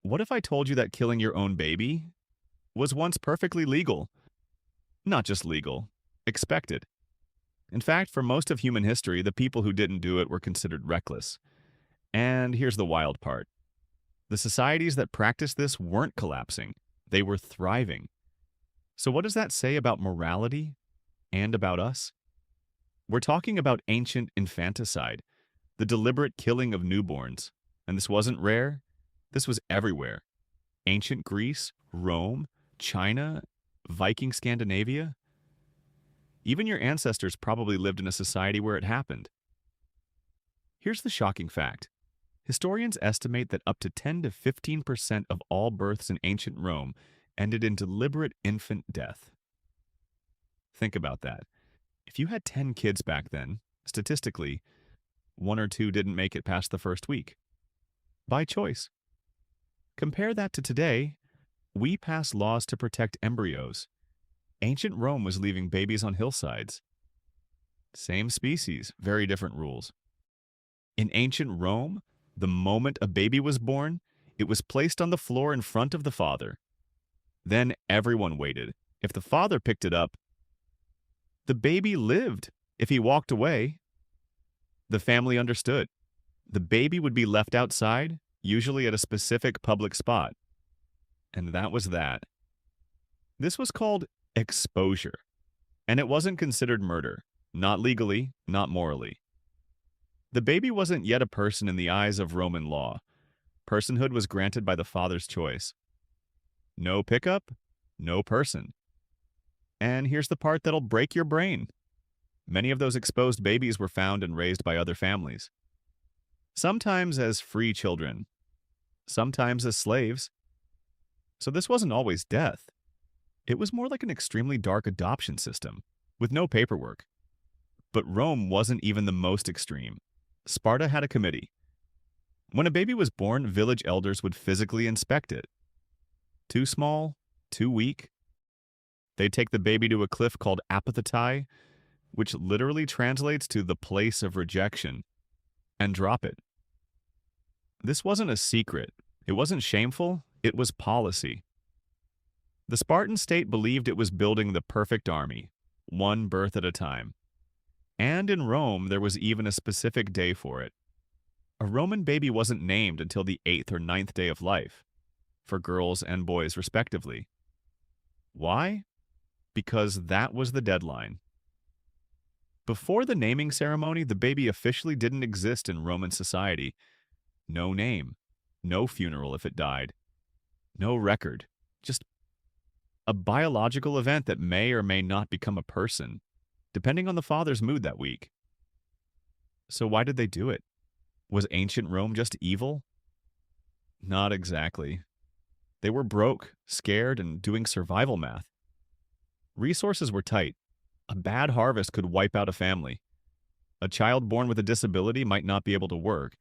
What if I told you that killing your own baby was once perfectly legal? Not just legal, expected. In fact, for most of human history, the people who didn't do it were considered reckless. And here's the wild part. The societies that practiced this weren't collapsing. They were thriving. So what does that say about morality and about us? We're talking about ancient infanticide, the deliberate killing of newborns. And this wasn't rare. This was everywhere. Ancient Greece, Rome, China, Viking Scandinavia. Even your ancestors probably lived in a society where it happened. Here's the shocking fact. Historians estimate that up to 10 to 15% of all births in ancient Rome ended in deliberate infant death. Think about that. If you had 10 kids back then, statistically, one or two didn't make it past the first week. By choice. Compare that to today. We pass laws to protect embryos. Ancient Rome was leaving babies on hillsides. Same species, very different rules. In ancient Rome, the moment a baby was born, it was placed on the floor in front of the father. Then everyone waited. If the father picked it up, the baby lived. If he walked away, the family understood. The baby would be left outside, usually at a specific public spot. And that was that. This was called exposure. And it wasn't considered murder. Not legally, not morally. The baby wasn't yet a person in the eyes of Roman law. Personhood was granted by the father's choice. No pickup, no person. And here's the part that'll break your brain. Many of those exposed babies were found and raised by other families. Sometimes as free children, sometimes as slaves. So this wasn't always death. It was more like an extremely dark adoption system, with no paperwork. But Rome wasn't even the most extreme. Sparta had a committee. When a baby was born, village elders would physically inspect it. Too small, too weak. They'd take the baby to a cliff called apathitai, which literally translates to the place of rejection, and drop it. This wasn't a secret. It wasn't shameful. It was policy. The Spartan state believed it was building the perfect army, one birth at a time. And in Rome, there was even a specific day for it. A Roman baby wasn't named until the 8th or ninth day of life, for girls and boys respectively. Why? Because that was the deadline. Before the naming ceremony, the baby officially didn't exist in Roman society. No name, no funeral if it died, no record, just a biological event that may or may not become a person, depending on the father's mood that week. So why did they do it? Was ancient Rome just evil? Not exactly. They were broke, scared, and doing survival math. Resources were tight. A bad harvest could wipe out a family. A child born with a disability might not be able to work.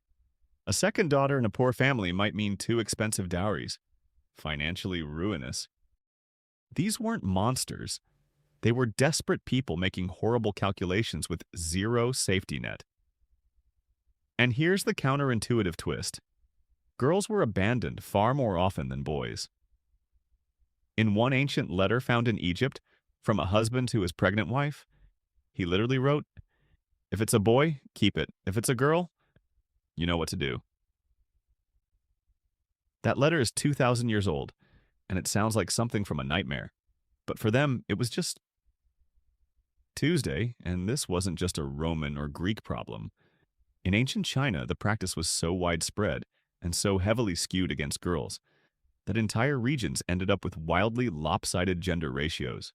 A second daughter in a poor family might mean two expensive dowries. Financially ruinous. These weren't monsters. They were desperate people making horrible calculations with zero safety net. And here's the counterintuitive twist. Girls were abandoned far more often than boys. In one ancient letter found in Egypt, from a husband to his pregnant wife, he literally wrote, "If it's a boy, keep it. If it's a girl, you know what to do." That letter is 2,000 years old, and it sounds like something from a nightmare. But for them, it was just Tuesday, and this wasn't just a Roman or Greek problem. In ancient China, the practice was so widespread and so heavily skewed against girls that entire regions ended up with wildly lopsided gender ratios.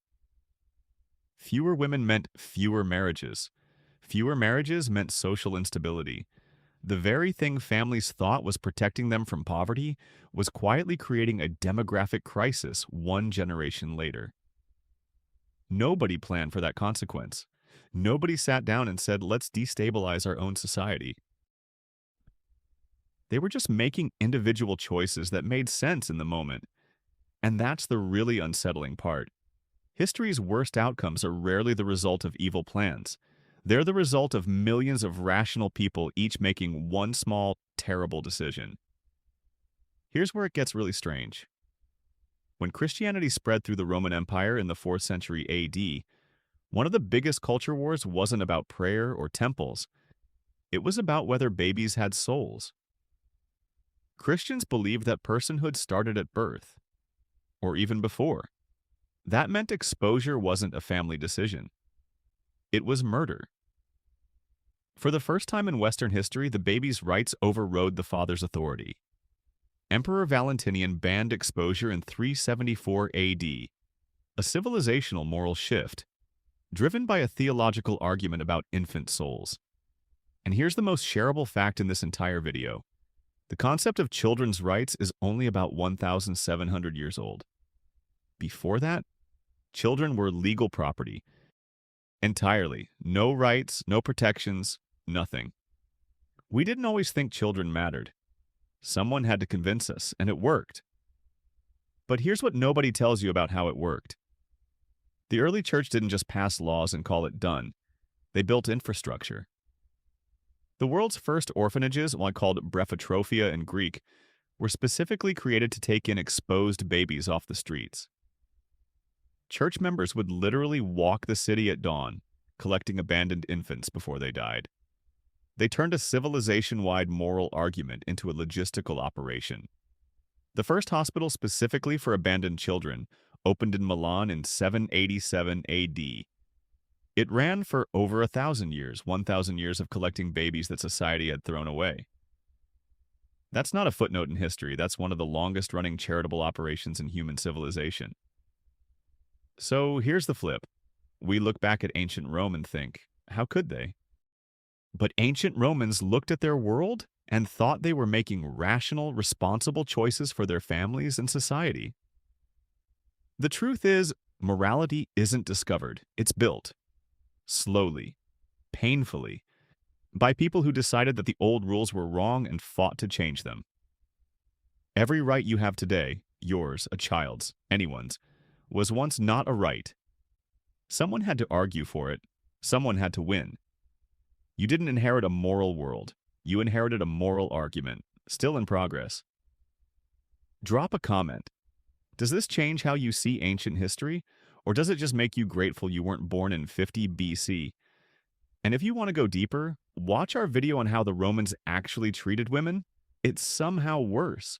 Fewer women meant fewer marriages. Fewer marriages meant social instability. The very thing families thought was protecting them from poverty was quietly creating a demographic crisis one generation later. Nobody planned for that consequence. Nobody sat down and said, let's destabilize our own society. They were just making individual choices that made sense in the moment. And that's the really unsettling part. History's worst outcomes are rarely the result of evil plans. They're the result of millions of rational people each making one small, terrible decision. Here's where it gets really strange. When Christianity spread through the Roman Empire in the 4th century AD, one of the biggest culture wars wasn't about prayer or temples. It was about whether babies had souls. Christians believed that personhood started at birth, or even before. That meant exposure wasn't a family decision. It was murder. For the first time in Western history, the baby's rights overrode the father's authority. Emperor Valentinian banned exposure in 374 AD, a civilizational moral shift, driven by a theological argument about infant souls. And here's the most shareable fact in this entire video. The concept of children's rights is only about 1,700 years old. Before that, children were legal property. Entirely. No rights, no protections, nothing. We didn't always think children mattered. Someone had to convince us, and it worked. But here's what nobody tells you about how it worked. The early church didn't just pass laws and call it done. They built infrastructure. The world's first orphanages, one called Brephatrophia in Greek, were specifically created to take in exposed babies off the streets. Church members would literally walk the city at dawn, collecting abandoned infants before they died. They turned a civilization-wide moral argument into a logistical operation. The first hospital specifically for abandoned children opened in Milan in 787 AD. It ran for over 1,000 years, 1,000 years of collecting babies that society had thrown away. That's not a footnote in history. That's one of the longest-running charitable operations in human civilization. So here's the flip. We look back at ancient Rome and think, how could they? But ancient Romans looked at their world and thought they were making rational, responsible choices for their families and society. The truth is, morality isn't discovered. It's built. Slowly, painfully, by people who decided that the old rules were wrong and fought to change them. Every right you have today, yours, a child's, anyone's, was once not a right. Someone had to argue for it. Someone had to win. You didn't inherit a moral world. You inherited a moral argument, still in progress. Drop a comment. Does this change how you see ancient history, or does it just make you grateful you weren't born in 50 BC? And if you want to go deeper, watch our video on how the Romans actually treated women. It's somehow worse.